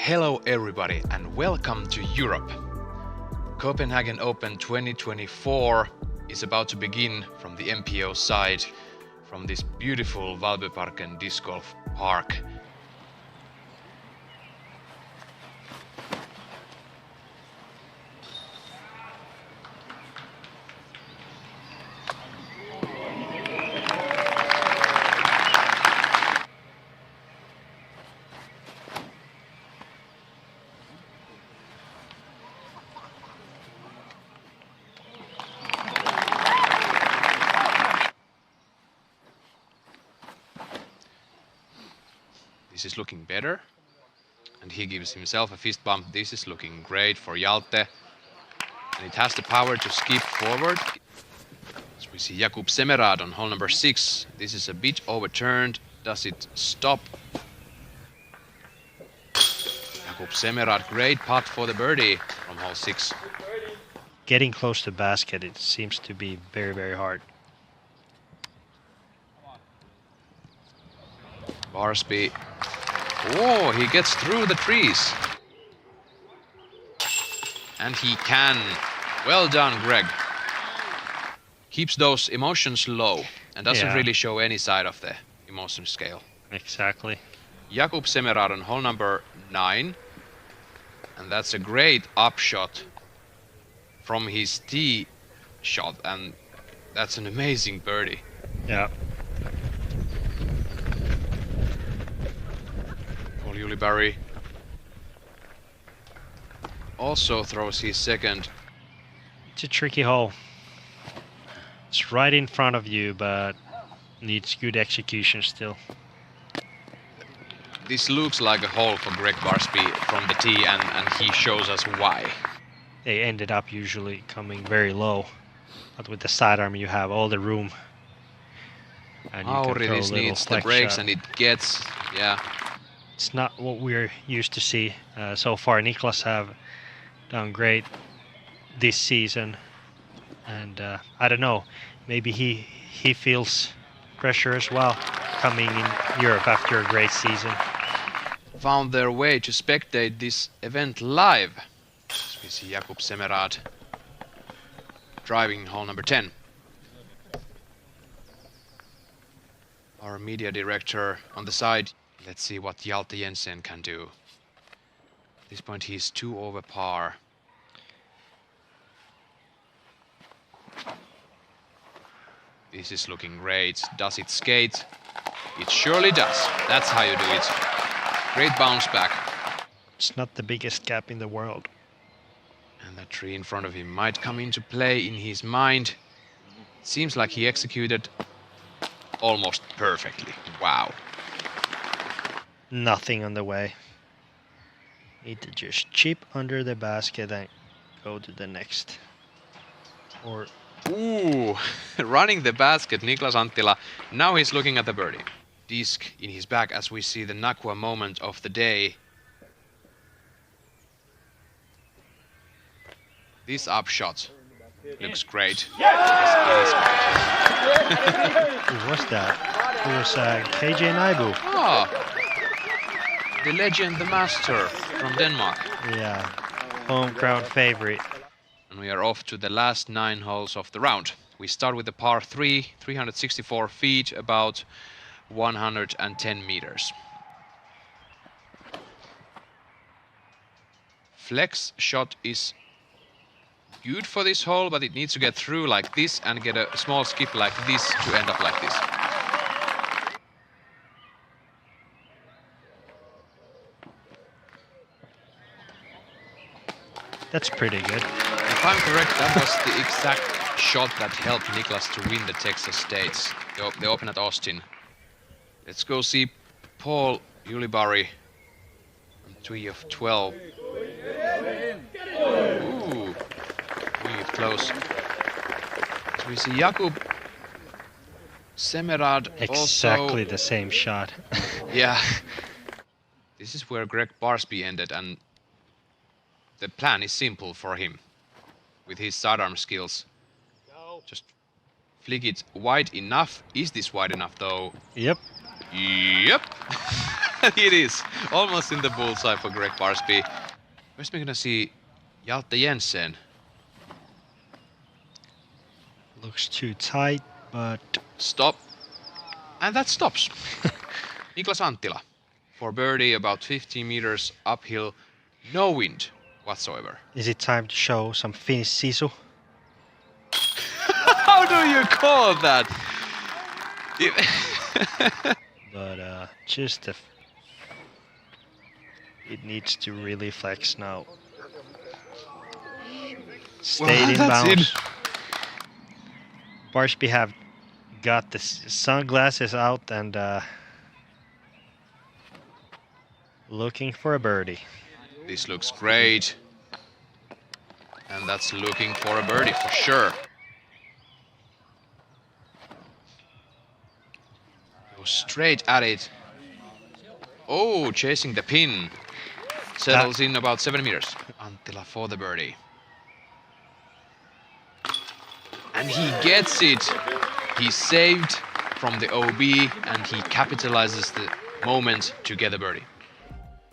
Hello everybody and welcome to Europe. Copenhagen Open 2024 is about to begin from the MPO side, from this beautiful Valbyparken disc golf park. This is looking better, and he gives himself a fist bump. This is looking great for Hjalte, and it has the power to skip forward. So we see Jakub Semerad on hole number 6. This is a bit overturned. Does it stop? Jakub Semerad, great putt for the birdie from hole 6. Getting close to the basket, it seems to be very, very hard. Barsby. Oh, he gets through the trees. And he can. Well done, Greg. Keeps those emotions low and doesn't really show any side of the emotion scale. Exactly. Jakub Semerad on hole number 9. And that's a great upshot from his tee shot. And that's an amazing birdie. Yeah. Barry also throws his second. It's a tricky hole. It's right in front of you, but needs good execution still. This looks like a hole for Greg Barsby from the tee, and he shows us why. They ended up usually coming very low, but with the sidearm you have all the room. And you can throw a little needs the flex brakes shot. and it gets, yeah. It's not what we're used to see so far. Niklas have done great this season, and I don't know, maybe he feels pressure as well coming in Europe after a great season. Found their way to spectate this event live. As we see Jakub Semerad driving hole number 10. Our media director on the side. Let's see what Hjalte Jensen can do. At this point he's 2 over par. This is looking great. Does it skate? It surely does. That's how you do it. Great bounce back. It's not the biggest gap in the world. And that tree in front of him might come into play in his mind. It seems like he executed almost perfectly. Wow. Nothing on the way. Need to just chip under the basket and go to the next. Or ooh, running the basket, Niklas Anttila. Now he's looking at the birdie. Disc in his back as we see the Nakua moment of the day. This upshot looks great. Yes, who was that? It was KJ Naibu. Ah, the legend, the master from Denmark. Yeah, home crowd favorite. And we are off to the last 9 holes of the round. We start with the par 3, 364 feet, about 110 meters. Flex shot is good for this hole, but it needs to get through like this and get a small skip like this to end up like this. That's pretty good. If I'm correct, that was the exact shot that helped Niklas to win the Texas States. The Open at Austin. Let's go see Paul Ulibarri on 3 of 12. Ooh, really close. So we see Jakub Semerad Exactly also. the same shot. Yeah. This is where Greg Barsby ended, and the plan is simple for him. With his sidearm skills. Just flick it wide enough. Is this wide enough though? Yep. Yep. It is almost in the bullseye for Greg Barsby. Where's we gonna see Hjalte Jensen? Looks too tight, but Stop. And that stops. Niklas Anttila for birdie about 15 meters uphill. No wind whatsoever. is it time to show some Finnish sisu? How do you call that? But just it needs to really flex now. Stayed in that's bounds. it. Barsby have got the sunglasses out and looking for a birdie. This looks great. And that's looking for a birdie for sure. Go straight at it. Oh, chasing the pin. Settles in about 7 meters. Anttila for the birdie. And he gets it. He's saved from the OB and he capitalizes the moment to get the birdie.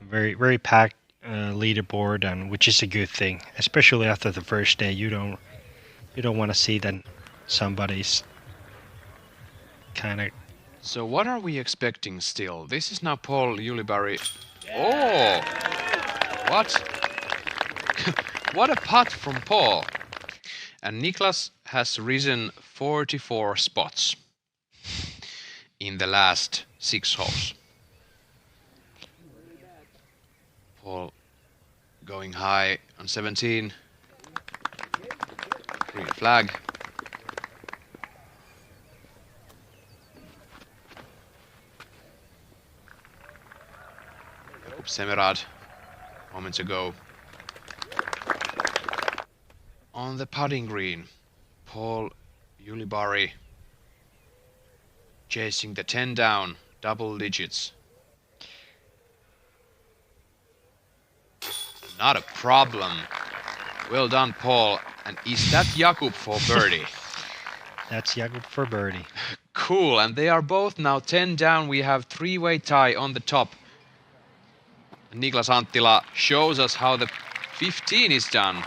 Very packed leaderboard, and which is a good thing, especially after the first day. You don't want to see that somebody's kind of. So what are we expecting still? This is now Paul Ulibarri. Oh, what? What a putt from Paul. And Niklas has risen 44 spots in the last 6 holes. Paul going high on 17. Green flag. Jakub Semerad moments ago. On the putting green, Paul Ulibarri chasing the 10 down, double digits. Not a problem. Well done, Paul. And is that Jakub for birdie? That's Jakub for birdie. Cool, and they are both now 10 down. We have 3-way tie on the top. Niklas Anttila shows us how the 15 is done.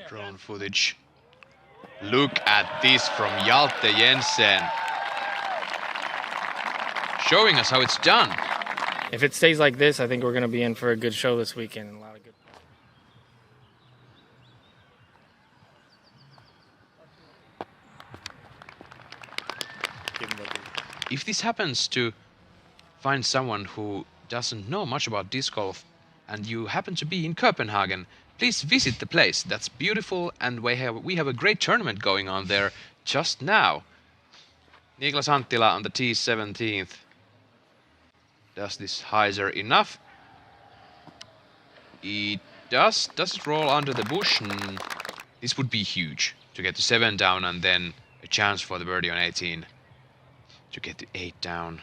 Drone footage. Look at this from Hjalte Jensen. Showing us how it's done. If it stays like this, I think we're going to be in for a good show this weekend and a lot of good. If this happens to find someone who doesn't know much about disc golf and you happen to be in Copenhagen, please visit the place. That's beautiful, and we have a great tournament going on there just now. Niklas Anttila on the T17th. Does this hyzer enough? It does. Does it roll under the bush? This would be huge to get to 7 down and then a chance for the birdie on 18 to get to 8 down.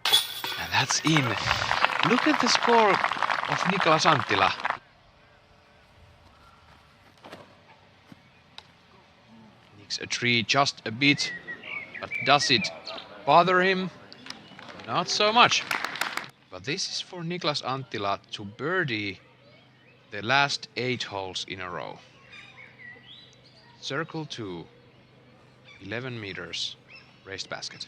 And that's in. Look at the score of Niklas Anttila. Nicks a tree just a bit, but does it bother him? Not so much. But this is for Niklas Anttila to birdie the last 8 holes in a row. Circle 2, 11 meters, raised basket.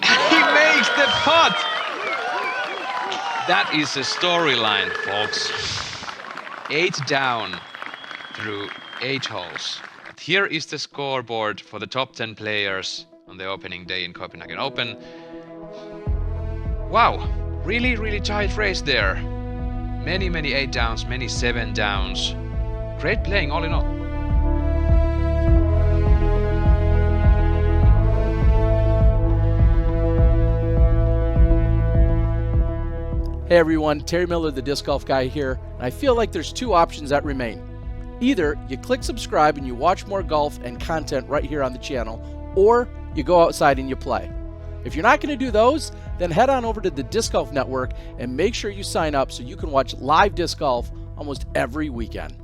He makes the putt! That is a storyline, folks. 8 down through 8 holes. Here is the scoreboard for the top 10 players on the opening day in Copenhagen Open. Wow, really tight race there. Many 8 downs, many 7 downs. Great playing all in all. Hey everyone, Terry Miller, the Disc Golf Guy here, and I feel like there's 2 options that remain. Either you click subscribe and you watch more golf and content right here on the channel, or you go outside and you play. If you're not going to do those, then head on over to the Disc Golf Network and make sure you sign up so you can watch live disc golf almost every weekend.